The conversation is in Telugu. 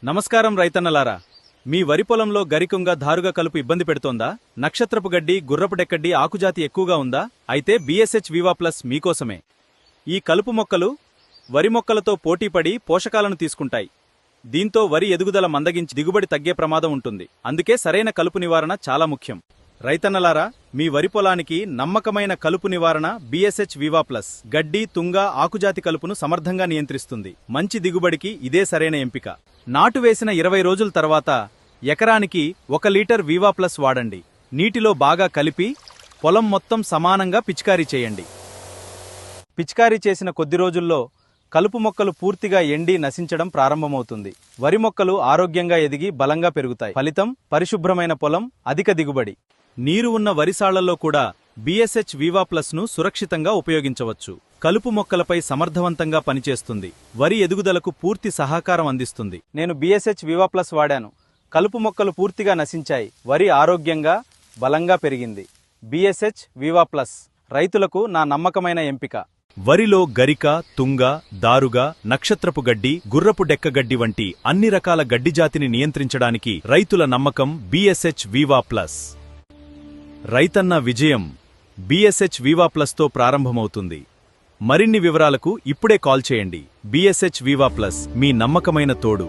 నమస్కారం రైతన్నలారా, మీ వరి పొలంలో గరికుంగ ధారుగా కలుపు ఇబ్బంది పెడుతోందా? నక్షత్రపు గడ్డి, గుర్రపు డెక్కడ్డి, ఆకుజాతి ఎక్కువగా ఉందా? అయితే BSH వివా ప్లస్ మీకోసమే. ఈ కలుపు మొక్కలు వరి మొక్కలతో పోటీపడి పోషకాలను తీసుకుంటాయి. దీంతో వరి ఎదుగుదల మందగించి దిగుబడి తగ్గే ప్రమాదం ఉంటుంది. అందుకే సరైన కలుపు నివారణ చాలా ముఖ్యం. రైతన్నలారా, మీ వరి పొలానికి నమ్మకమైన కలుపు నివారణ BSH వివా ప్లస్. గడ్డి, తుంగ, ఆకుజాతి కలుపును సమర్థంగా నియంత్రిస్తుంది. మంచి దిగుబడికి ఇదే సరైన ఎంపిక. నాటు వేసిన 20 రోజుల తర్వాత ఎకరానికి 1 లీటర్ వివా ప్లస్ వాడండి. నీటిలో బాగా కలిపి పొలం మొత్తం సమానంగా పిచికారీ చేయండి. పిచికారీ చేసిన కొద్ది రోజుల్లో కలుపు మొక్కలు పూర్తిగా ఎండి నశించడం ప్రారంభమవుతుంది. వరి మొక్కలు ఆరోగ్యంగా ఎదిగి బలంగా పెరుగుతాయి. ఫలితం పరిశుభ్రమైన పొలం, అధిక దిగుబడి. నీరు ఉన్న వరిసాళ్లలో కూడా BSH వివా ప్లస్ ను సురక్షితంగా ఉపయోగించవచ్చు. కలుపు మొక్కలపై సమర్థవంతంగా పనిచేస్తుంది. వరి ఎదుగుదలకు పూర్తి సహకారం అందిస్తుంది. నేను BSH వివా ప్లస్ వాడాను. కలుపు మొక్కలు పూర్తిగా నశించాయి. వరి ఆరోగ్యంగా, బలంగా పెరిగింది. BSH వివా ప్లస్ రైతులకు నా నమ్మకమైన ఎంపిక. వరిలో గరిక, తుంగ, దారుగ, నక్షత్రపు గడ్డి, గుర్రపు డెక్కగడ్డి వంటి అన్ని రకాల గడ్డి జాతిని నియంత్రించడానికి రైతుల నమ్మకం BSH వివా ప్లస్. రైతన్న విజయం BSH వివా ప్లస్తో ప్రారంభమవుతుంది. మరిన్ని వివరాలకు ఇప్పుడే కాల్ చేయండి. BSH వివా ప్లస్, మీ నమ్మకమైన తోడు.